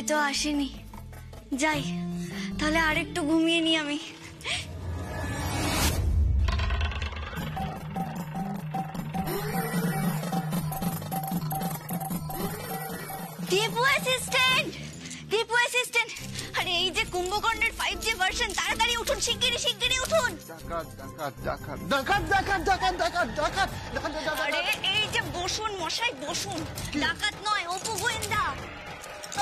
তো আসেনি, যাই তাহলে আরেকটু ঘুমিয়ে নি আমি। দীপু অ্যাসিস্ট্যান্ট, দীপু অ্যাসিস্ট্যান্ট, আরে এই যে কুম্ভকর্ণের 5G ভার্সন, তাড়াতাড়ি উঠুন, শিগগিরই শিগগিরই উঠুন। আরে এই যে বসুন মশাই বসুন, ডাকাত নয়, অপু গোয়েন্দা।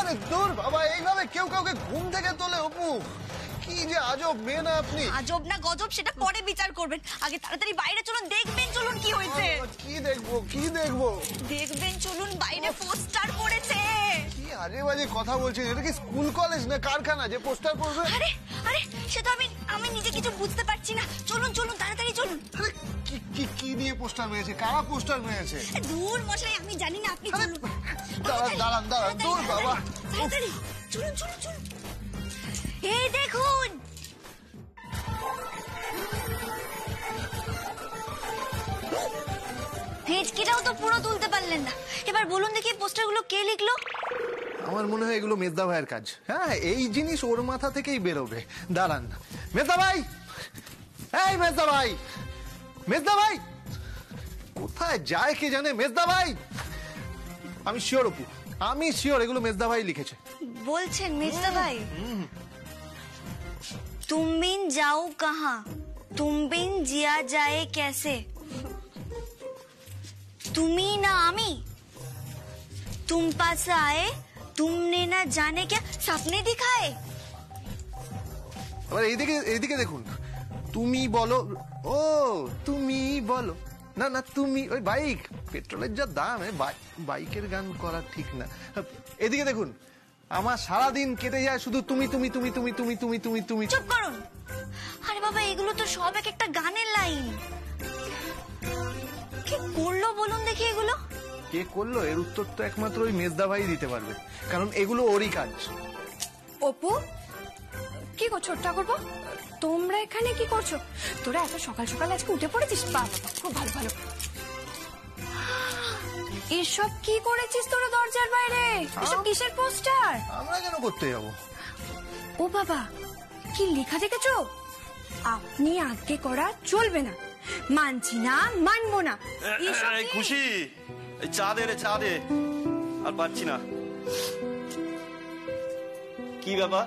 আরে দূর বাবা, এইভাবে কেউ কাউকে ঘুম থেকে তোলে? অপু, কি যে আজব মেয়ে না আপনি। আজব না গজব সেটা পরে বিচার করবেন, আগে তাড়াতাড়ি বাইরে চলুন, দেখবেন চলুন কি হয়েছে। কি দেখবো কি দেখবো? দেখবেন চলুন, বাইরে পোস্টার পড়েছে। কি আজে বাজে কথা বলছেন? এটা কি স্কুল কলেজ না কারখানা যে পোস্টার পড়বে? আরে আরে সেটা আমি নিজে কিছু বুঝতে পারছি না, চলুন চলুন তাড়াতাড়ি চলুন। আরে কি নিয়ে পোস্টার মেরেছে? কারা পোস্টার মেরেছে? দূর মশাই, আমি জানি না, আপনি চলুন। দাঁড়ান দূর বাবা, তাড়াতাড়ি চলুন চলুন চলুন। এই দেখুন, হেঁচকিটাও তো পুরো তুলতে পারলেন না। এবার বলুন দেখি পোস্টারগুলো কে লিখলো? আমার মনে হয় এগুলো মেজদা ভাইয়ের কাজ। হ্যাঁ, এই জিনিস ওর মাথা থেকেই বেরোবে। দাঁড়ান, মেজদা ভাই, এই মেজদা ভাই, মেজদা ভাই কোথায় যায় কে জানে? মেজদা ভাই, আমি শিওর অপু, আমি শিওর এগুলো মেজদা ভাই লিখেছে। বলছেন মেজদা ভাই? तुम बिन जाओ कहाँ, तुम बिन जिया जाए कैसे, তুমি না আমি, तुम पास आए तुमने ना जाने क्या सपने दिखाए। আবার এইদিকে দেখুন, তুমি বলো, ও তুমি বলো, না না তুমি, ওই বাইক, পেট্রোলের যা দাম, বাইকের গান করা ঠিক না। এদিকে দেখুন, আমার সারাদিন কেটে যায় শুধু তুমি তুমি তুমি তুমি তুমি তুমি তুমি তুমি। চুপ করুন। আরে বাবা, এগুলো তো সব এক একটা গানের লাইন। কে করলো বলুন দেখি এগুলো? কে করলো এর উত্তর তো একমাত্র ওই মেজদা ভাই দিতে পারবে, কারণ এগুলো ওরই কাজ। অপু, কি করছো ঠাকুরপো? তোমরা এখানে কি করছো? তোরা এত সকাল সকাল আজকে উঠে পড়েছিস? বাবা, খুব ভালো ভালো। এসব কি করেছিস তোরা দরজার বাইরে? এসব কিসের পোস্টার? আমরা কেন করতে যাবো? ও বাবা, কি লেখা দেখেছো? আপনি আগে করা চলবে না, মানছি না, মানবো না। খুশি, চা দে রে, চা দে, আর পারছি না। কি ব্যাপার?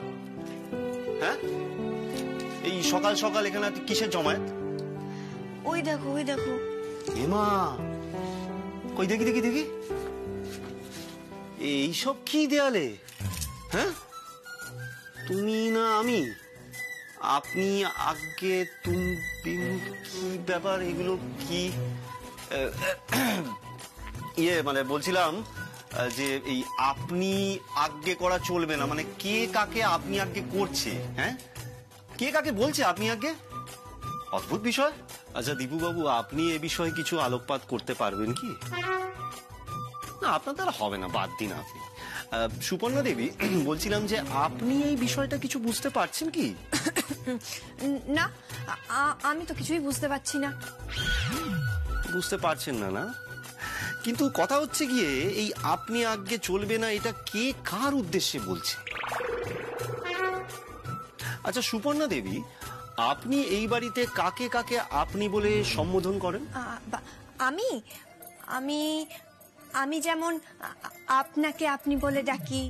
হ্যাঁ, এই সকাল সকাল এখানে কিসের জমায়েত? ওই দেখো ওই দেখো। এমা, কই দেখি দেখি দেখি, এইসব কি দেয়ালে? হ্যাঁ, তুমি না আমি, আপনি আগে তুমি, কি ব্যাপার এগুলো? কি মানে বলছিলাম যে এই আপনি আজ্ঞে করা চলবে না, মানে কে কাকে আপনি আজ্ঞে করছে? হ্যাঁ, কে কাকে বলছে আপনি আজ্ঞে? অদ্ভুত বিষয়। আচ্ছা দীপু বাবু, আপনি এ বিষয়ে কিছু আলোকপাত করতে পারবেন কি? না, আপনার দ্বারা হবে না, বাদ দিন আপনি। সুপর্ণা দেবী, বলছিলাম যে আপনি এই বিষয়টা কিছু বুঝতে পারছেন কি? না, আমি তো কিছুই বুঝতে পারছি না। বুঝতে পারছেন না? না, কিন্তু কথা হচ্ছে গিয়ে এই আপনি আজ্ঞে চলবে না, এটা কে কার উদ্দেশ্যে বলছে? আচ্ছা সুপর্ণা দেবী, আপনি এই বাড়িতে কাকে কাকে আপনি বলে সম্বোধন করেন? আমি আমি আমি যেমন আপনাকে আপনি বলে ডাকি।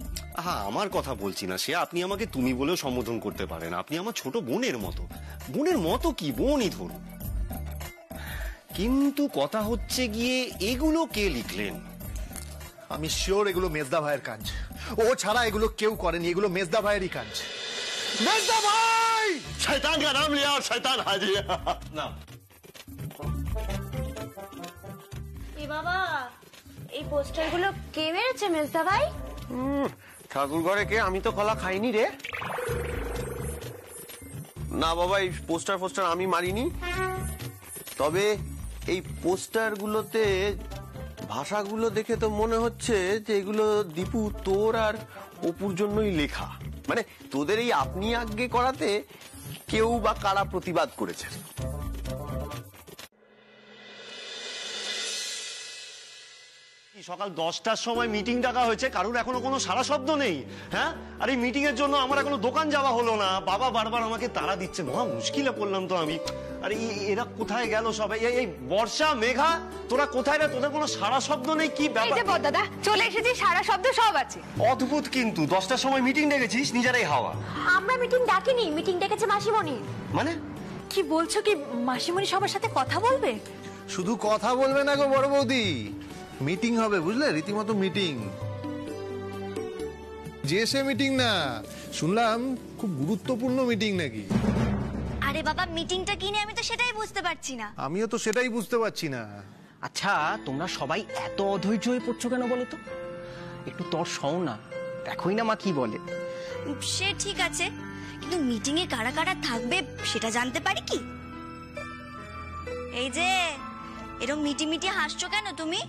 হ্যাঁ, আমার কথা বলছি না, সে আপনি আমাকে তুমি বলেও সম্বোধন করতে পারেন। আপনি আমার ছোট বোনের মতো। বোনের মতো কি, বোনই ধরুন। কিন্তু কথা হচ্ছে গিয়ে এগুলো কে লিখলেন? আমি শিওর এগুলো মেজদা ভাইয়ের কাজ। ও ছাড়া এগুলো কেউ করেনি, এগুলো মেজদা ভাইয়েরই কাজ। মেজদা ভাই! শয়তান কা নাম লিয়া, শয়তান হাজির। না এ বাবা, এই পোস্টারগুলো কে মেরেছে মেজদা ভাই? ঠাকুর ঘরে কে? আমি তো কলা খাইনি রে। না বাবা, এই পোস্টার আমি মারিনি। তবে এই পোস্টারগুলোতে ভাষাগুলো দেখে তো মনে হচ্ছে যে এগুলো দীপু তোর আর অপুর জন্যই লেখা। মানে তোদের এই আপনি আজ্ঞে করাতে কেউ বা কারা প্রতিবাদ করেছে। সকাল 10টার সময় মিটিং ডাকা হয়েছে, কারোর এখনো কোনো সারা শব্দ নেই। হ্যাঁ, আর এই মিটিং এর জন্য আমার এখনো দোকান যাওয়া হলো না। বাবা বারবার আমাকে তাড়া দিচ্ছে, মহা মুশকিলে পড়লাম তো আমি। আরে এরা কোথায় গেল সবাই? এই বর্ষা, মেঘা, তোরা কোথায় রে? তোদের কোনো সারা শব্দ নেই, কি ব্যাপার? দাদা চলে এসেছি, সারা শব্দ সব আছে। অদ্ভুত কিন্তু, 10টার সময় মিটিং ডেকেছিস, নিজেরাই হাওয়া। আমরা মিটিং ডাকিনি, মিটিং ডেকেছে মাসিমণি। মানে কি বলছো কি মাসিমণি সবার সাথে কথা বলবে? শুধু কথা বলবে না গো বড় বৌদি, মিটিং হবে, বুঝলে? রীতিমতো মিটিং। যে সে মিটিং না, শুনলাম খুব গুরুত্বপূর্ণ মিটিং নাকি। আরে বাবা, মিটিংটা কিনে আমি তো সেটাই বুঝতে পারছি না। আমিও তো সেটাই বুঝতে পারছি না। আচ্ছা, তোমরা সবাই এত অধৈর্য হয়ে পড়ছো কেন বলো তো? একটু তোর সও না, দেখোই না মা কি বলে। সে ঠিক আছে, কিন্তু মিটিং এ কারা কারা থাকবে সেটা জানতে পারি কি? এই যে এরকম মিটি মিটি হাসছো কেন তুমি?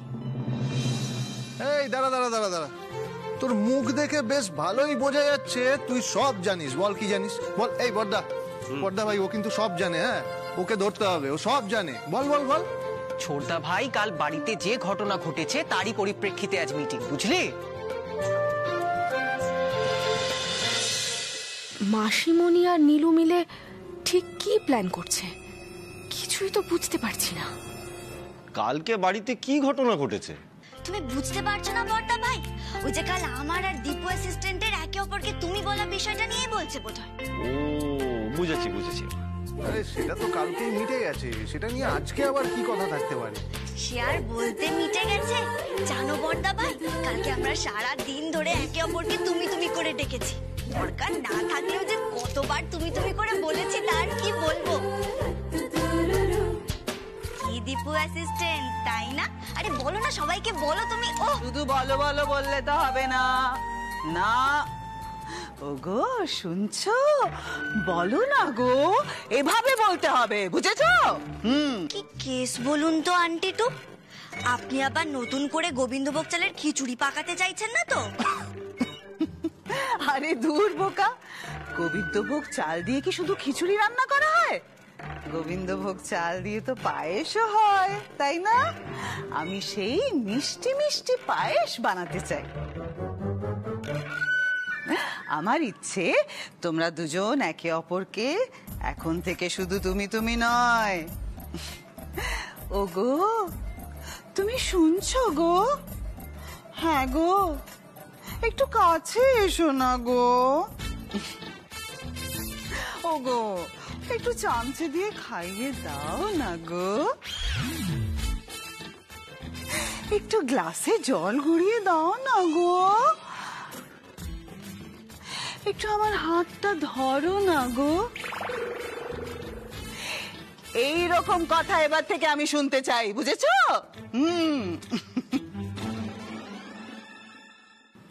এই দাঁড়া দাঁড়া দাঁড়া দাঁড়া, তোর মুখ দেখে বেশ ভালোই বোঝা যাচ্ছে তুই সব জানিস। বল কি জানিস, বল। এই বড়দা, বড়দা ভাই, ও কিন্তু সব জানে। হ্যাঁ, ওকে ধরতে হবে, ও সব জানে। বল বল বল। ছোটদা ভাই, কাল বাড়িতে যে ঘটনা ঘটেছে তারই পরিপ্রেক্ষিতে আজ মিটিং, বুঝলি? মাসিমণি আর নীলু মিলে ঠিক কি প্ল্যান করছে কিছুই তো বুঝতে পারছি না। কালকে বাড়িতে কি ঘটনা ঘটেছে তুমি বুঝতে পারছো না বড়দা ভাই? ওই যে কাল আমার আর দীপু অ্যাসিস্ট্যান্টের একে অপরকে তুমি বলা বিষয়টা নিয়ে বলছে বোধহয়। ও, বুঝেছি বুঝেছি। আরে সেটা তো কালকেই মিটে গেছে, সেটা নিয়ে আজকে আবার কি কথা থাকতে পারে? সে আর বলতে মিটে গেছে। জানো বড়দা ভাই, কালকে আমরা সারা দিন ধরে একে অপরকে তুমি তুমি করে ডেকেছি। দরকার না থাকলেও যে কতবার তুমি তুমি করে বলেছি তার কি বলবো। কি দীপু অ্যাসিস্ট্যান্ট, তাই না? আরে বলো না, সবাইকে বলো তুমি। ও শুধু বলো বলো বললে তো হবে না। না ওগো, শুনছো? বলো না গো, এভাবে বলতে হবে, বুঝেছো? কি কেস বলুন তো আন্টি টু? আপনি আবার নতুন করে গোবিন্দভোগ চালের খিচুড়ি পাকাতে চাইছেন না তো? আরে দূর বোকা, গোবিন্দভোগ চাল দিয়ে কি শুধু খিচুড়ি রান্না করা হয়? গোবিন্দভোগ চাল দিয়ে তো পায়েসও হয়, তাই না? আমি সেই মিষ্টি মিষ্টি পায়েস বানাতে চাই। আমার ইচ্ছে তোমরা দুজন একে অপরকে এখন থেকে শুধু তুমি তুমি নয়। ওগো, তুমি শুনছো গো? হ্যাঁ গো, একটু কাছে এসো না গো। ওগো, একটু চামচে দিয়ে খাইয়ে দাও না গো। একটু গ্লাসে জল গড়িয়ে দাও না গো। একটু আমার হাতটা ধরো না গো। এই রকম কথা এবার থেকে আমি শুনতে চাই, বুঝেছো?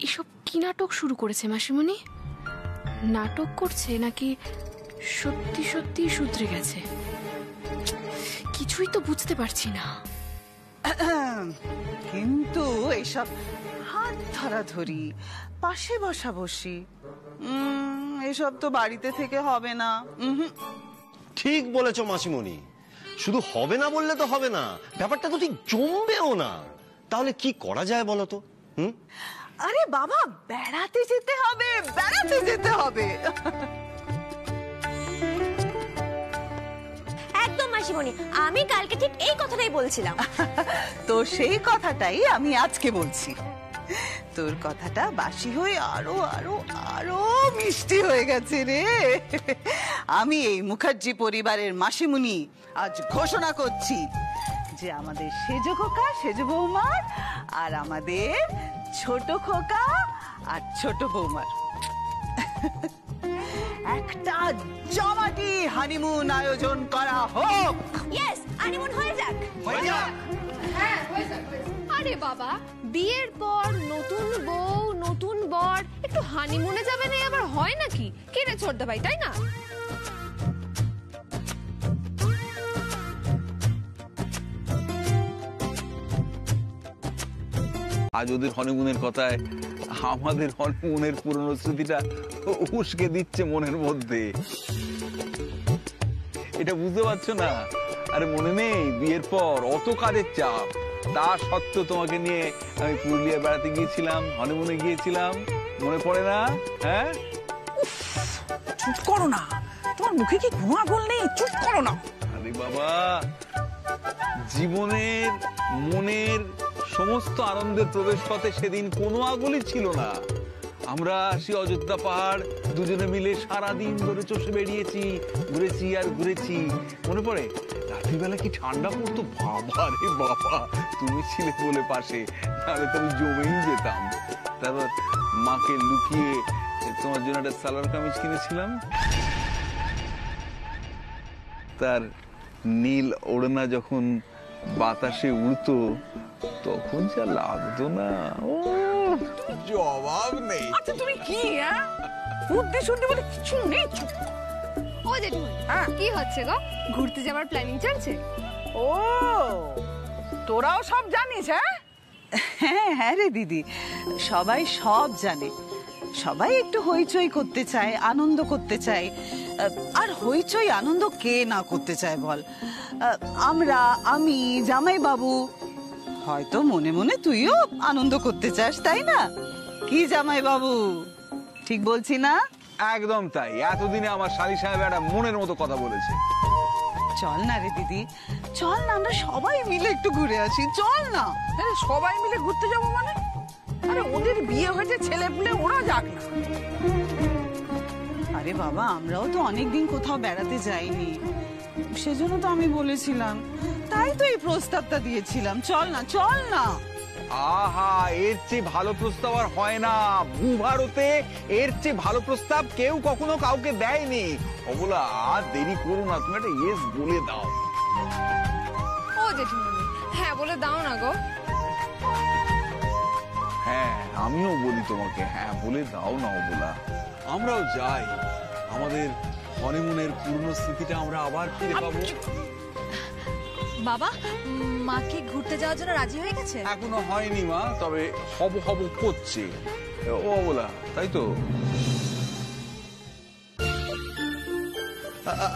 এসব কি নাটক শুরু করেছে মাসিমণি? নাটক করছে নাকি সত্যি সত্যি শুধরে গেছে? কিছুই তো বুঝতে পারছি না। কিন্তু এইসব হাত ধরাধরি, পাশে বসাবসি, এসব তো বাড়িতে থেকে হবে না। ঠিক বলেছো মাসিমণি, শুধু হবে না বললে তো হবে না, ব্যাপারটা তো ঠিক জমবেও না। তাহলে কি করা যায় বলো তো? আরে বাবা, বেড়াতে যেতে হবে, বেড়াতে যেতে হবে। একদম মাসিমণি, আমি কালকে ঠিক এই কথাটাই বলছিলাম। তো সেই কথাটাই আমি আজকে বলছি। তোর কথাটা বাসি হয়ে আরো আরো আরো মিষ্টি হয়ে গেছে রে। আমি এই মুখার্জি পরিবারের মাসিমণি আজ ঘোষণা করছি যে আমাদের সেজ খোকা, সেজ বৌমার, আর আমাদের ছোট খোকা আর ছোট বৌমার একটা জমাটি হানিমুন আয়োজন করা হোক। ইয়েস, হানিমুন হয়ে যাক। আরে বাবা, বিয়ের পর নতুন বউ নতুন বর, একটু হানিমুনে যাবে না আবার হয় নাকি? কে রে ছোটদা ভাই, তাই না? আজ ওদের হনিমুনের কথায় আমাদের হনিমুনের পুরনো স্মৃতিটা উস্কে দিচ্ছে মনের মধ্যে। এটা বুঝতে পারছো না? আরে মনে নেই বিয়ের পর অত কাজের চাপ, তা সত্ত্বেও তোমাকে নিয়ে আমি পুরুলিয়া বেড়াতে গিয়েছিলাম, হনিমুনে গিয়েছিলাম, মনে পড়ে না? হ্যাঁ, চুপ করো না, তোমার মুখে কি ঘুমা গোল নেই? চুপ করো না। আরে বাবা, জীবনের মনের সমস্ত আনন্দের প্রবেশ পথে সেদিন কোনো আগুলই ছিল না। আমরা সেই অযোধ্যা পাহাড় দুজনে মিলে সারাদিন ধরে চষে বেরিয়েছি, ঘুরেছি আর ঘুরেছি। মনে পড়ে রাত্রিবেলা কি ঠান্ডা পড়তো? বাবা রে বাবা, তুমি ছিলে বলে পাশে, তাহলে তো আমি জমেই যেতাম। তারপর মাকে লুকিয়ে তোমার জন্য একটা সালোয়ার কামিজ কিনেছিলাম, তার নীল ওড়না যখন বাতাসে উড়তো তখন যা লাগতো না, ও জবাব নেই। আচ্ছা তুমি কি বুদ্ধি শুনতে বলে কিছু নেই। ও জেঠিমা, কি হচ্ছে গো? ঘুরতে যাওয়ার প্ল্যানিং চলছে? ও তোরাও সব জানিস? হ্যাঁ হ্যাঁ রে দিদি, সবাই সব জানে। সবাই একটু হইচই করতে চায়, আনন্দ করতে চায়। আর হইচই আনন্দ কে না করতে চায় বল? আমরা, আমি, জামাই বাবু, হয়তো মনে মনে তুইও আনন্দ করতে চাস, তাই না? কি জামাই বাবু, ঠিক বলছি না? একদম তাই। এতদিনে আমার শালি সাহেব একটা মনের মতো কথা বলেছে। চল না রে দিদি, চল না, আমরা সবাই মিলে একটু ঘুরে আসি, চল না। আরে সবাই মিলে ঘুরতে যাবো মানে? আরে ওদের বিয়ে হয়েছে, ছেলে পুলে, ওরা যাক না। আরে বাবা, আমরাও তো অনেকদিন কোথাও বেড়াতে যাইনি, সেজন্য তো আমি বলেছিলাম, তাই তো এই প্রস্তাবটা দিয়েছিলাম। চল না, চল না। আহা, এর চেয়ে ভালো প্রস্তাব আর হয় না ভূভারতে। এর চেয়ে ভালো প্রস্তাব কেউ কখনো কাউকে দেয়নি। অবলা, আর দেরি করো না, তুমি একটা ইয়েস বলে দাও। ও জেঠিমা, হ্যাঁ বলে দাও না গো। হ্যাঁ, আমিও বলি তোমাকে, হ্যাঁ বলে দাও না অবলা। আমরাও যাই, আমাদের হনিমুনের পুরনো স্মৃতিটা আমরা আবার ফিরে পাবো। বাবা, মা কি ঘুরতে যাওয়ার জন্য রাজি হয়ে গেছে? এখনো হয়নি মা, তবে হব হব করছে। ও অবলা, তাই তো?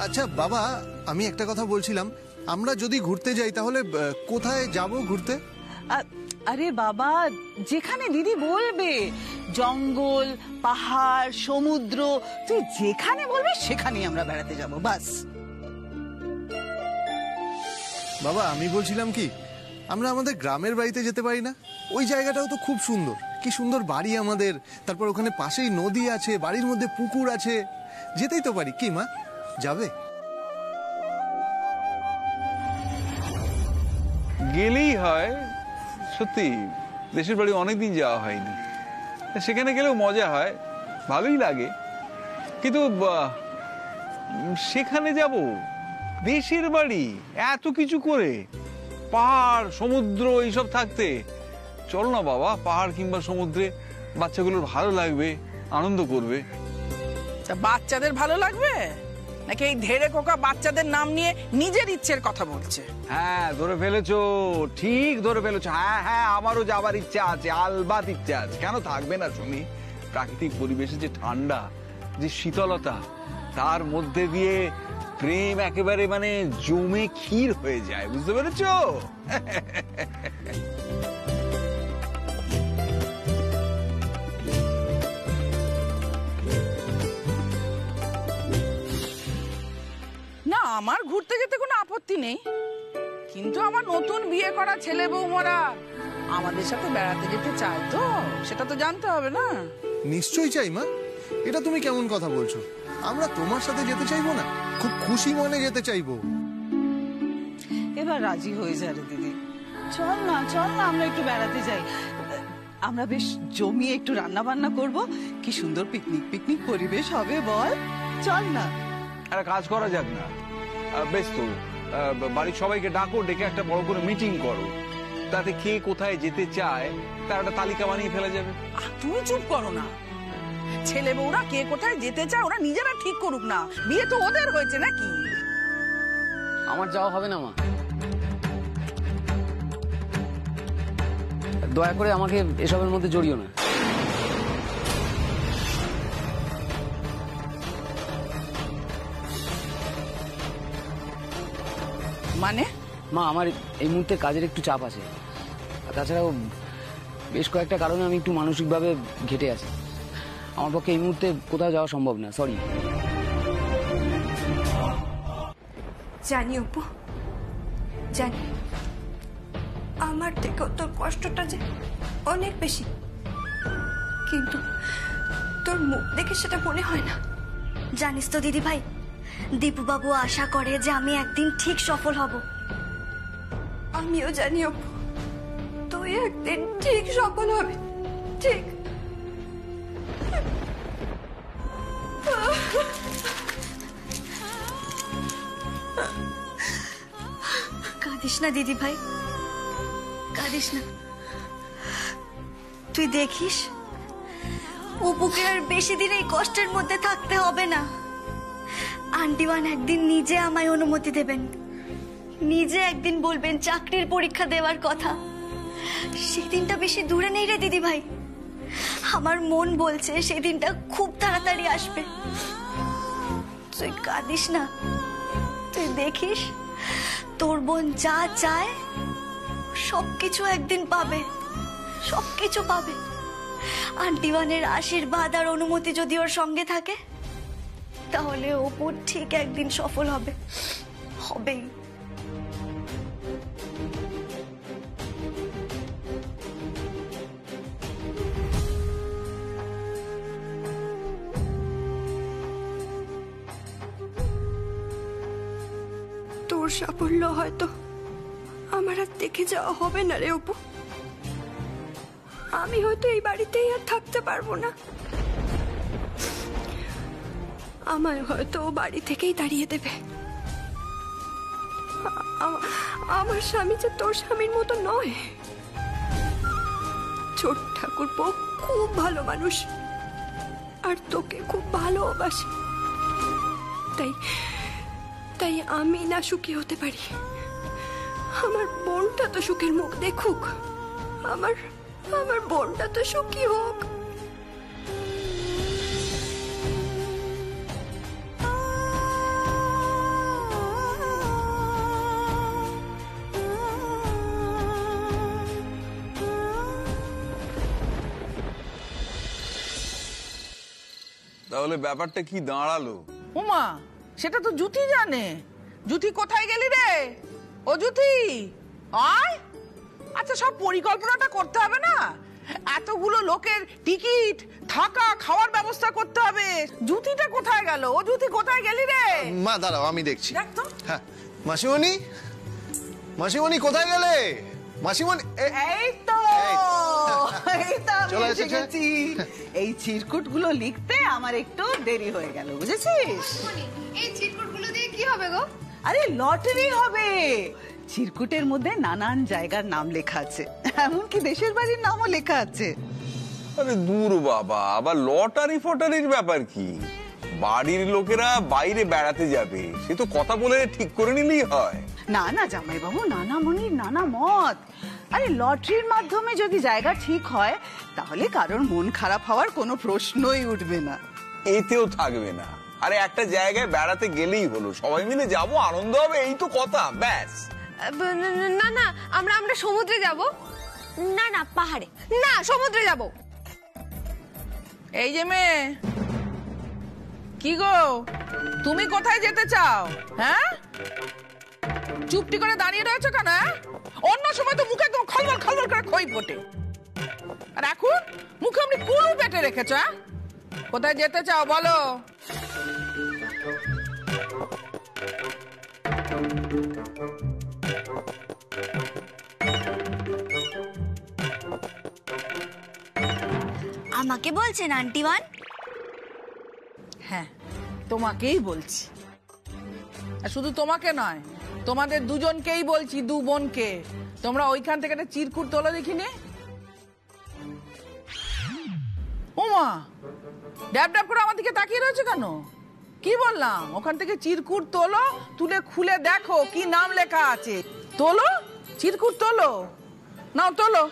আচ্ছা বাবা, আমি একটা কথা বলছিলাম, আমরা যদি ঘুরতে যাই তাহলে কোথায় যাব ঘুরতে? আরে বাবা, যেখানে দিদি বলবে, জঙ্গল, পাহাড়, সমুদ্র, তুই যেখানে বলবি সেখানেই আমরা বেড়াতে যাব, বাস। বাবা, আমি বলছিলাম কি, আমরা আমাদের গ্রামের বাড়িতে যেতে পারি না? ওই জায়গাটাও তো খুব সুন্দর, কি সুন্দর বাড়ি আমাদের। তারপর ওখানে পাশেই নদী আছে, বাড়ির মধ্যে পুকুর আছে, যেতেই তো পারি। কি মা, যাবে? গেলেই হয়। সত্যি দেশের বাড়ি অনেকদিন যাওয়া হয়নি, সেখানে গেলেও মজা হয়, ভালোই লাগে। কিন্তু সেখানে যাব, দেশের বাড়ি এত কিছু করে, পাহাড় সমুদ্র এইসব থাকতে, চলো না বাবা পাহাড় কিংবা সমুদ্রে, বাচ্চাগুলোর ভালো লাগবে, আনন্দ করবে। বাচ্চাদের ভালো লাগবে নাকি এই ধেড়ে কোকা বাচ্চাদের নাম নিয়ে নিজের ইচ্ছের কথা বলছে? হ্যাঁ, ধরে ফেলেছো, ঠিক ধরে ফেলেছো। হ্যাঁ হ্যাঁ, আমারও যাবার ইচ্ছা আছে, আলবাত ইচ্ছা আছে, কেন থাকবে না শুনি। প্রাকৃতিক পরিবেশে যে ঠান্ডা, যে শীতলতা, তার মধ্যে দিয়ে প্রেম একেবারে মানে জমে ক্ষীর হয়ে যায়, বুঝতে পেরেছো? না, আমার ঘুরতে যেতে কোনো আপত্তি নেই, কিন্তু আমার নতুন বিয়ে করা ছেলে বৌমারা আমাদের সাথে বেড়াতে যেতে চায় তো, সেটা তো জানতে হবে না? নিশ্চয়ই চাই মা, এটা তুমি কেমন কথা বলছো? আমরা তোমার সাথে যেতে চাইবো না? খুব খুশি মনে যেতে চাইবো। এবার রাজি হয়ে যা রে দিদি, চল না, চল না, আমরা একটু বেড়াতে যাই। আমরা বেশ জমিয়ে একটু রান্না বান্না করবো, কি সুন্দর পিকনিক পিকনিক পরিবেশ হবে বল, চল না। একটা কাজ করা যাক না, বেশ তো, বাড়ির সবাইকে ডাকো, ডেকে একটা বড় করে মিটিং করো, তাতে কে কোথায় যেতে চায় তার একটা তালিকা বানিয়ে ফেলা যাবে। তুমি চুপ করো না, ছেলে বউরা কে কোথায় যেতে চায় ওরা নিজেরা ঠিক করুক না, বিয়ে তো ওদের হয়েছে নাকি? আমার যাওয়া হবে না মা, দয়া করে আমাকে এসবের মধ্যে জড়িও না। মানে? মা, আমার এই মুহূর্তে কাজের একটু চাপ আছে, আর তাছাড়াও বেশ কয়েকটা কারণে আমি একটু মানসিকভাবে ঘেটে আছি। আমার পক্ষে এই মুহূর্তে কোথাও যাওয়া সম্ভব না, সরি। জানি অপু, জানি আমার থেকেও তোর কষ্টটা যে অনেক বেশি, কিন্তু তোর মুখ দেখে সেটা মনে হয় না। জানিস তো দিদি ভাই, দীপু বাবু আশা করে যে আমি একদিন ঠিক সফল হব। আমিও জানি অপু, তুই একদিন ঠিক সফল হবে, ঠিক। কাঁদিস না দিদি ভাই, কাঁদিস না। তুই দেখিস অপুকে আর বেশি দিন এই কষ্টের মধ্যে থাকতে হবে না। আন্টিওয়ান একদিন নিজে আমায় অনুমতি দেবেন, নিজে একদিন বলবেন চাকরির পরীক্ষা দেওয়ার কথা। সেদিনটা বেশি দূরে নেই রে দিদি ভাই, আমার মন বলছে সেদিনটা খুব তাড়াতাড়ি আসবে। তুই কাঁদিস না, তুই দেখিস তোর বোন যা চায় সবকিছু একদিন পাবে, সবকিছু পাবে। আন্টিওয়ানের আশীর্বাদ আর অনুমতি যদি ওর সঙ্গে থাকে তাহলে অপু ঠিক একদিন সফল হবে, হবেই। তোর সাফল্য হয়তো আমার আর দেখে যাওয়া হবে না রে অপু। আমি হয়তো এই বাড়িতেই আর থাকতে পারবো না, আমায় হয়তো ও বাড়ি থেকেই তাড়িয়ে দেবে। আমার স্বামী যে তোর স্বামীর মতো নয়। ছোট ঠাকুরপো খুব ভালো মানুষ আর তোকে খুব ভালোবাসে, তাই তাই আমি না সুখী হতে পারি। আমার বোনটা তো সুখের মুখ দেখুক, আমার বোনটা তো সুখী হোক। তাহলে ব্যাপারটা কি দাঁড়ালো? উমা, সেটা তো জুতি জানে। জুতি কোথায় গেলি রে? ও জুতি, আয়। আচ্ছা, সব পরিকল্পনাটা করতে হবে না? এতগুলো লোকের টিকিট, থাকা, খাওয়ার ব্যবস্থা করতে হবে। জুতিটা কোথায় গেল? ও জুতি কোথায় গেলি রে? মা দাঁড়াও, আমি দেখছি। দেখ তো। হ্যাঁ, মাসিমণি, মাসিমণি কোথায় গেলে? মাসিমণি, এই তো আমি চলে এসে এসেছে। গেছি। এই চিরকুট গুলো লিখতে আমার একটু দেরি হয়ে গেল, বুঝেছিস? এই চিরকুটগুলো দিয়ে কি হবে গো? আরে লটারি হবে। চিরকুটের মধ্যে নানান জায়গার নাম লেখা আছে, এমনকি দেশের বাড়ির নামও লেখা আছে। আরে দূর বাবা, আবার লটারি ফটারির ব্যাপার কি? বাড়ির লোকেরা বাইরে বেড়াতে যাবে, সে তো কথা বলে ঠিক করে নিলেই হয়। না না জামাইবাবু, নানা মনির নানা মত। আরে লটারির মাধ্যমে যদি জায়গা ঠিক হয় তাহলে কারোর মন খারাপ হওয়ার কোনো প্রশ্নই উঠবে না। এতেও থাকবে না। আরে একটা জায়গায় বেড়াতে গেলেই হলো, সবাই মিলে যাবো, আনন্দ হবে, এই তো কথা, ব্যাস। না না, আমরা সমুদ্রে যাব। না না, পাহাড়ে। না, সমুদ্রে যাব। এই যে মেয়ে, কি গো, তুমি কোথায় যেতে চাও? হ্যাঁ, চুপটি করে দাঁড়িয়ে রয়েছো কেন? অন্য সময় তো মুখে একদম খলবল খলবল করে খই ফোটে, আর এখন মুখে আপনি কুলু পেটে রেখেছো। কোথায় যেতে চাও বলো? আমাকে বলছেন আন্টিওয়ান? হ্যাঁ, তোমাকেই বলছি। আর শুধু তোমাকে নয়, তোমাদের দুজনকেই বলছি, দু বোনকে। তোমরা ওইখান থেকে একটা চিরকুট তোলো দেখিনি। ওমা, ড্যাব ড্যাব করে আমার দিকে তাকিয়ে রয়েছে কেন? কি বললাম? ওখান থেকে চিরকুট তোলো, তুলে খুলে দেখো কি নাম লেখা আছে। তোলো, চিরকুট তোলো, নাও তোলো।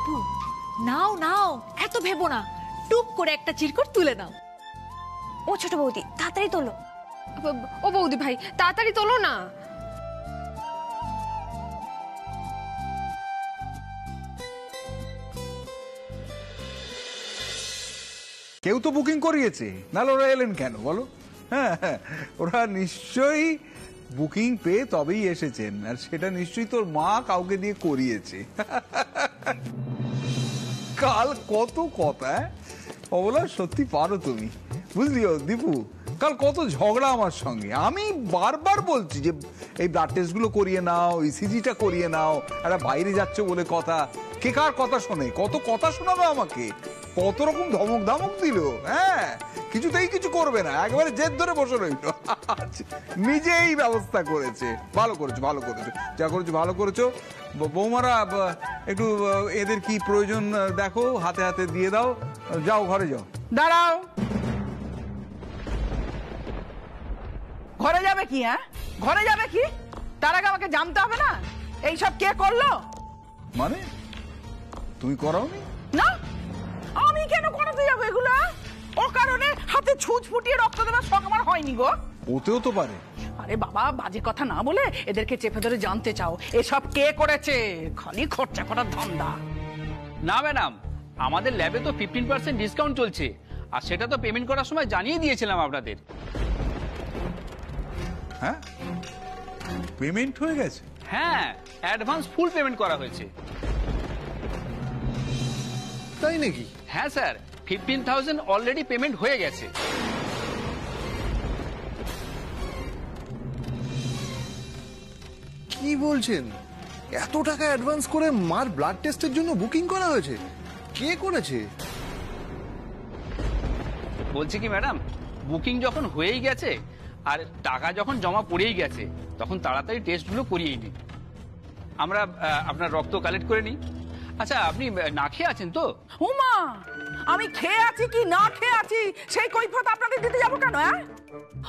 অপু, নাও নাও, এত ভেবো না, টুক করে একটা চিরকুট তুলে নাও। ও ছোট বৌদি, তাড়াতাড়ি তোলো। ও বৌদি ভাই, তাড়াতাড়ি তোলো না। কেউ তো বুকিং করিয়েছে, নাহলে ওরা এলেন কেন বলো? হ্যাঁ, ওরা নিশ্চয়ই বুকিং পেয়ে তবেই এসেছেন, আর সেটা নিশ্চয়ই তোর মা কাউকে দিয়ে করিয়েছে। কাল কত কথা, অবলা সত্যি পারো তুমি, বুঝলিও দীপু? কাল কত ঝগড়া আমার সঙ্গে। আমি বারবার বলছি যে এই ব্লাড টেস্ট গুলো করিয়ে নাও, ইসিজিটা করিয়ে নাও, একটা বাইরে যাচ্ছে বলে কথা। কে কার কথা শোনে? কত কথা শোনাবে আমাকে, কত রকম ধমক ধামক দিল। হ্যাঁ, কিছুতেই কিছু করবে না, একবারে জেদ ধরে বসে রইল। নিজেই ব্যবস্থা করেছে। ভালো করেছো, ভালো করেছো, যা করেছো ভালো করেছো। বৌমারা একটু এদের কি প্রয়োজন দেখো, হাতে হাতে দিয়ে দাও। যাও ঘরে যাও। দাঁড়াও, ঘরে যাবে কি? হ্যাঁ, ঘরে যাবে কি? তার আগে আমাকে জানতে হবে না এইসব কে করলো? মানে তুমি করাওনি? না, আমি কেন করাতে যাবো এগুলো? ও কারণে হাতে ছুঁচ ফুটিয়ে রক্ত দেওয়ার শখ আমার হয়নি গো। ওতেও তো পারে। আরে বাবা, বাজে কথা না বলে এদেরকে চেপে ধরে জানতে চাও এসব কে করেছে। খালি খরচা করার ধান্দা। না ম্যাডাম, আমাদের ল্যাবে তো 15% ডিসকাউন্ট চলছে, আর সেটা তো পেমেন্ট করার সময় জানিয়ে দিয়েছিলাম আপনাদের। হ্যাঁ, পেমেন্ট হয়ে গেছে? হ্যাঁ, অ্যাডভান্স ফুল পেমেন্ট করা হয়েছে। তাই নাকি? হ্যাঁ স্যার, 15,000 অলরেডি পেমেন্ট হয়ে গেছে। কি বলছেন? এত টাকা অ্যাডভান্স করে মার ব্লাড টেস্টের জন্য বুকিং করা হয়েছে? কে করেছে? বলছি কি ম্যাডাম, বুকিং যখন হয়েই গেছে আর টাকা যখন জমা পড়েই গেছে, তখন তাড়াতাড়ি টেস্টগুলো করিয়েই নিন। আমরা আপনার রক্ত কালেক্ট করে নিই। আচ্ছা, আপনি না খেয়ে আছেন তো? উমা, আমি খেয়ে আছি কি না খেয়ে আছি সেই কৈফিয়ত আপনাদের দিতে যাবো কেন? হ্যাঁ,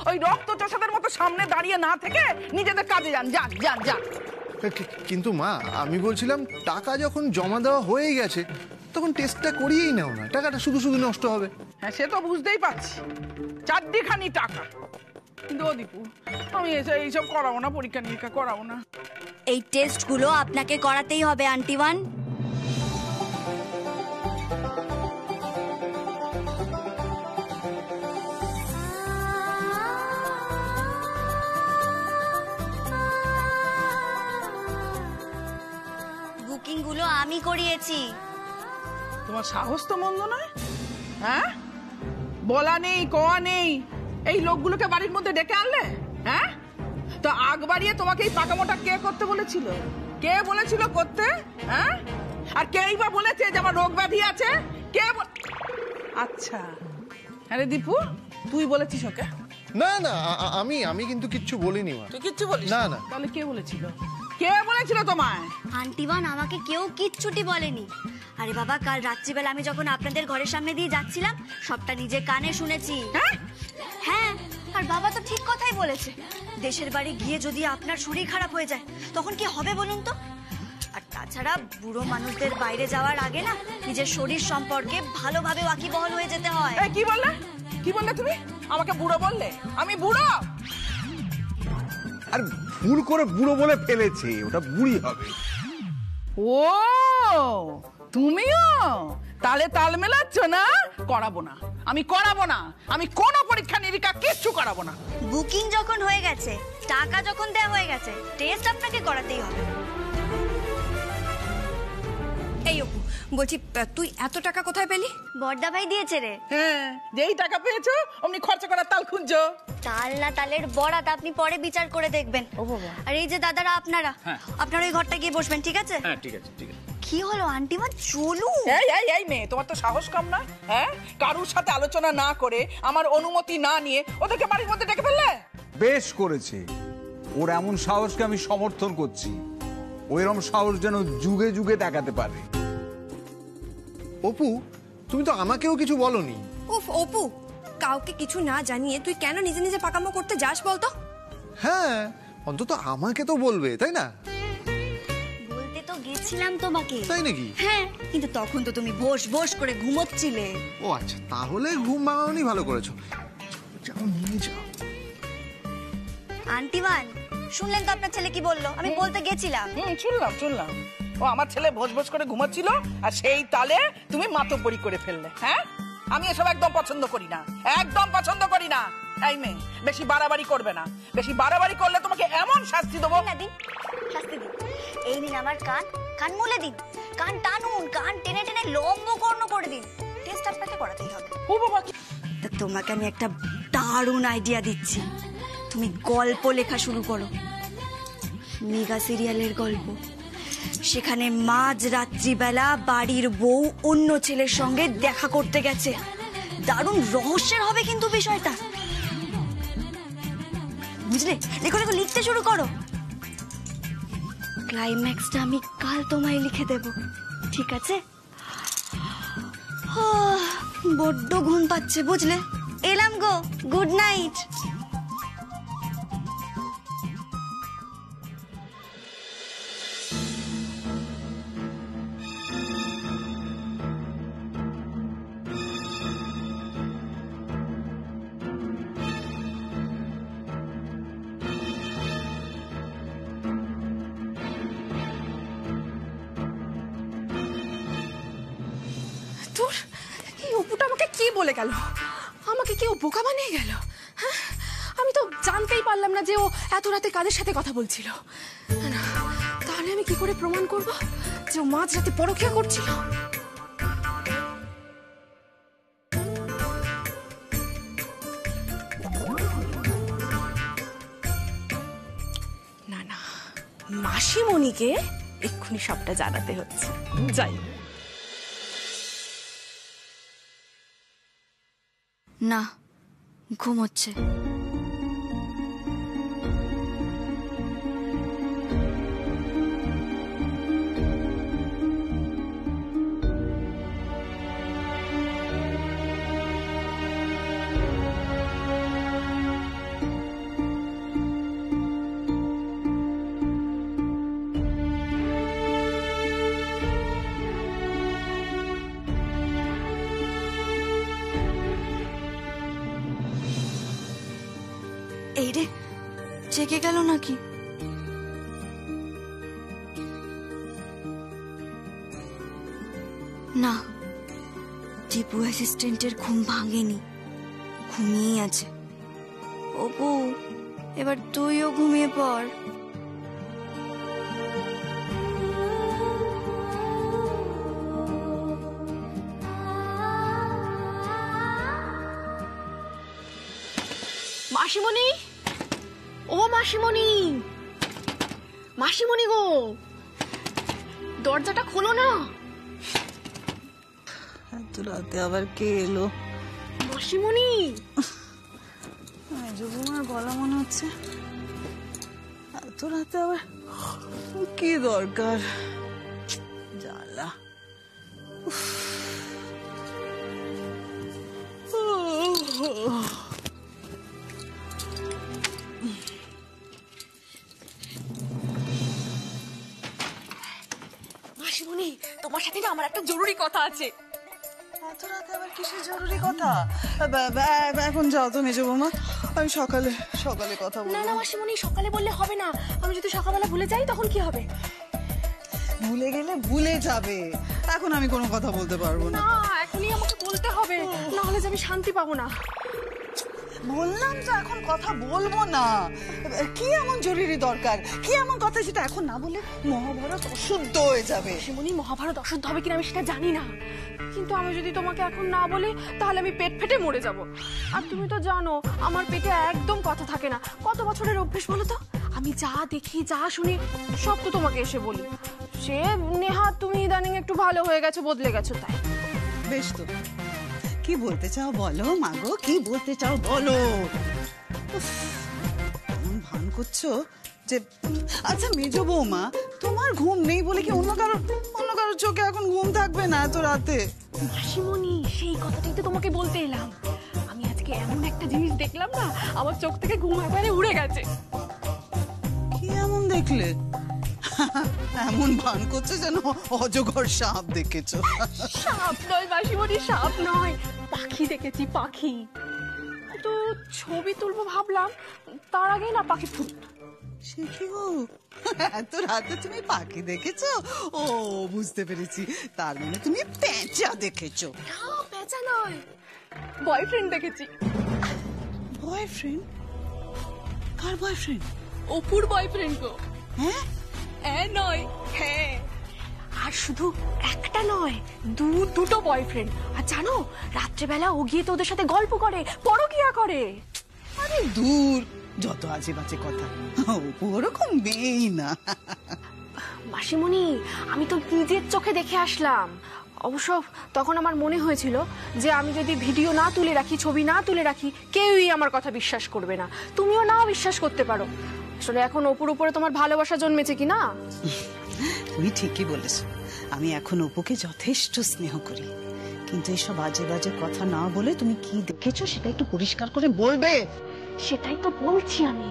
ওই রক্ত চোষাদের মতো সামনে দাঁড়িয়ে না থেকে নিজেদের কাজে যান, যান যান যান। কিন্তু মা, আমি বলছিলাম টাকা যখন জমা দেওয়া হয়ে গেছে তখন টেস্টটা করিয়েই নাও না, টাকাটা শুধু শুধু নষ্ট হবে। হ্যাঁ, সে তো বুঝতেই পারছি, চারদিখানি টাকা। কিন্তু ও দীপু, আমি এইসব করাবো না, পরীক্ষা নিরীক্ষা করাবো না। এই টেস্টগুলো আপনাকে করাতেই হবে আন্টিওয়ান। বুকিং গুলো আমি করিয়েছি। তোমার সাহস তো মন্দ নয়। হ্যাঁ, বলা নেই কোয়া নেই, এই লোকগুলোকে বাড়ির মধ্যে ডেকে আনলে। হ্যাঁ, তো আগ বাড়িয়ে তোমাকে এই পাকামোটা কে করতে বলেছিল? কে বলেছিল করতে? হ্যাঁ, আর কেই বা বলেছে যে আমার রোগ ব্যাধি আছে? কে? আচ্ছা, আরে দীপু, তুই বলেছিস ওকে? না না, আমি কিন্তু কিচ্ছু বলিনি মা। তুই কিচ্ছু বলিস না? না। তাহলে কে বলেছিল? কে বলেছিল তোমায়? আন্টিওয়ান, আমাকে কেউ কিচ্ছুটি বলেনি। আরে বাবা, কাল রাত্রিবেলা আমি যখন আপনাদের ঘরের সামনে দিয়ে যাচ্ছিলাম সবটা নিজে কানে শুনেছি। হ্যাঁ, আর বাবা তো ঠিক কথাই বলেছে। দেশের বাড়ি গিয়ে যদি আপনার শরীর খারাপ হয়ে যায় তখন কি হবে বলুন তো? আর তাছাড়া বুড়ো মানুষদের বাইরে যাওয়ার আগে না নিজের শরীর সম্পর্কে ভালোভাবে ওয়াকিবহাল হয়ে যেতে হয়। কি বললে? কি বললে তুমি? আমাকে বুড়ো বললে? আমি বুড়ো? আর ভুল করে বুড়ো বলে ফেলেছে, ওটা বুড়ি হবে। ও, তুমিও তালে তাল মেলাচ্ছ না? করাবো না, আমি করাবো না, আমি কোনো পরীক্ষা নিরীক্ষা কিচ্ছু করাবো না। বুকিং যখন হয়ে গেছে, টাকা যখন দেওয়া হয়ে গেছে, টেস্ট আপনাকে করাতেই হবে। এই অপু, বলছি তুই এত টাকা কোথায় পেলি? বড়দা ভাই দিয়েছে রে। হ্যাঁ, যেই টাকা পেয়েছো অমনি খরচা করার তাল খুঁজছো। তাল না তালের বরাত আপনি পরে বিচার করে দেখবেন। আর এই যে দাদারা, আপনারা আপনারা ওই ঘরটা গিয়ে বসবেন, ঠিক আছে? হ্যাঁ, ঠিক আছে, ঠিক আছে। কি হলো আন্টিমা, চলু। এই মেয়ে, তোমার তো সাহস কম না? হ্যাঁ, কারুর সাথে আলোচনা না করে, আমার অনুমতি না নিয়ে ওদেরকে বাড়ির মধ্যে ডেকে ফেললে। বেশ করেছে, ওর এমন সাহসকে আমি সমর্থন করছি। ওইরকম সাহস যেন যুগে যুগে দেখাতে পারে। অপু, তুমি তো আমাকেও কিছু বলনি। উফ অপু, কাউকে কিছু না জানিয়ে তুই কেন নিজে নিজে পাকামো করতে যাস বলতো? হ্যাঁ, অন্তত আমাকে তো বলবে, তাই না? বলতে তো গেছিলাম তোমাকে। তাই নাকি? হ্যাঁ, কিন্তু তখন তো তুমি ভোস ভোস করে ঘুমোচ্ছিলে। ও আচ্ছা, তাহলে ঘুম ভাঙানোই ভালো করেছো। যাও নিয়ে যাও। আন্টিমান, শুনলেন তো আপনার ছেলে কি বললো? আমি বলতে গেছিলাম। শুনলাম। ও আমার ছেলে ভোজ ভোজ করে ঘুমাচ্ছিল আর সেই তালে তুমি মাতব্বরি করে ফেললে। হ্যাঁ, আমি এসব একদম পছন্দ করি না, একদম পছন্দ করি না। এই মেয়ে, বেশি বাড়াবাড়ি করবে না। বেশি বাড়াবাড়ি করলে তোমাকে এমন শাস্তি দেবো। শাস্তি দিন। এই নিন আমার কান মুলে দিন, কান টানুন, কান টেনে টেনে লম্ব কর্ণ করে দিন। টেস্ট আপনাকে করাতেই হবে। ও বাবা, তা তোমাকে আমি একটা দারুণ আইডিয়া দিচ্ছি। তুমি গল্প লেখা শুরু করো, মেগা সিরিয়ালের গল্প। সেখানে মাঝ রাত্রিবেলা বাড়ির বউ অন্য ছেলের সঙ্গে দেখা করতে গেছে। দারুণ রহস্যের হবে কিন্তু বিষয়টা, বুঝলে? দেখো লিখতে শুরু করো। ক্লাইম্যাক্সটা আমি কাল তোমায় লিখে দেব, ঠিক আছে? বড্ড ঘুম পাচ্ছে, বুঝলে? এলাম গো, গুড নাইট। তোর এই অপুটা আমাকে কি বলে গেল? আমাকে কেউ বোকা বানিয়ে গেল? হ্যাঁ, আমি তো জানতেই পারলাম না যে ও এত রাতে কাদের সাথে কথা বলছিল। না, তাহলে আমি কি করে প্রমাণ করব যে ও মাঝ রাতে পরকীয়া করছিল? না, মাসিমণিকে এক্ষুনি সবটা জানাতে হচ্ছে। যাই। না, ঘুমোচ্ছে। এই রে, জেগে গেল নাকি? না, টিপু অ্যাসিস্ট্যান্টের ঘুম ভাঙেনি, ঘুমিয়েই আছে। অপু, এবার তুইও ঘুমিয়ে পড়। মাসিমণি, ও মাসিমণি, মাসিমণি গো, দরজাটা খোলো না। এত রাতে আবার কে এলো? মাসিমণি, যুবমার গলা মনে হচ্ছে। এত রাতে আবার কি দরকার? জ্বালা। মাসিমণি, তোমার সাথে না আমার একটা জরুরি কথা আছে। এত রাতে আবার কিসের জরুরি কথা? এখন যাও তো মেজো বৌমা, আমি সকালে কথা বলবো। না না মাসিমণি, সকালে বললে হবে না। আমি যদি সকালবেলা ভুলে যাই তখন কি হবে? ভুলে গেলে ভুলে যাবে, এখন আমি কোনো কথা বলতে পারবো না। না, এখনই আমাকে বলতে হবে, না হলে যে আমি শান্তি পাবো না। বললাম তো এখন কথা বলবো না। কি এমন জরুরি দরকার, কি এমন কথা যেটা এখন না বলে মহাভারত অশুদ্ধ হয়ে যাবে? মাসিমণি, মহাভারত অশুদ্ধ হবে কিনা আমি সেটা জানি না, কিন্তু আমি যদি তোমাকে এখন না বলি তাহলে আমি পেট ফেটে মরে যাব। আর তুমি তো জানো আমার পেটে একদম কথা থাকে না। কত বছরের অভ্যেস বলো তো? আমি যা দেখি যা শুনি সব তো তোমাকে এসে বলি। সে নেহাত তুমি ইদানিং একটু ভালো হয়ে গেছো, বদলে গেছো তাই। বেশ তো, কি বলতে চাও বলো মাগো, কি বলতে চাও বলো। এমন ভান করছো যে, আচ্ছা মেজো বৌমা, তোমার ঘুম নেই বলে কি অন্য কারোর চোখে এখন ঘুম থাকবে না এত রাতে? মাসিমণি, সেই কথাটাই তো তোমাকে বলতে এলাম। আমি আজকে এমন একটা জিনিস দেখলাম না, আমার চোখ থেকে ঘুম একবারে উড়ে গেছে। কি এমন দেখলে? এমন ভান করছে যেন অজগর সাপ দেখেছো। সাপ নয় মাসিমণি, সাপ নয়, পাখি দেখেছি, পাখি। তো ছবি তুলবো ভাবলাম, তার আগেই না পাখি ফুট। সে কি গো, এত রাতে তুমি পাখি দেখেছো? ও বুঝতে পেরেছি, তার মানে তুমি পেঁচা দেখেছো। না, পেঁচা নয়, বয়ফ্রেন্ড দেখেছি। বয়ফ্রেন্ড? কার বয়ফ্রেন্ড? অপুর বয়ফ্রেন্ড গো। হ্যাঁ? হ্যাঁ নয় হ্যাঁ। আর শুধু একটা নয়, দুটো বয়ফ্রেন্ড। আর জানো, রাত্রেবেলা ও গিয়ে তো ওদের সাথে গল্প করে, পরকিয়া করে। আরে দূর, যত আজে বাজে কথা। অপু ওরকম মেয়েই না। মাসিমণি, আমি তো নিজের চোখে দেখে আসলাম। অবশ্য তখন আমার মনে হয়েছিল যে আমি যদি ভিডিও না তুলে রাখি, ছবি না তুলে রাখি, কেউই আমার কথা বিশ্বাস করবে না। তুমিও না বিশ্বাস করতে পারো। আসলে এখন অপুর উপরে তোমার ভালোবাসা জন্মেছে কি না? তুমি ঠিকই বলেছো, আমি এখন অপুকে যথেষ্ট স্নেহ করি, কিন্তু এসব বাজে বাজে কথা না বলে তুমি কি দেখেছো সেটা একটু পরিষ্কার করে বলবে। সেটাই তো বলছি আমি।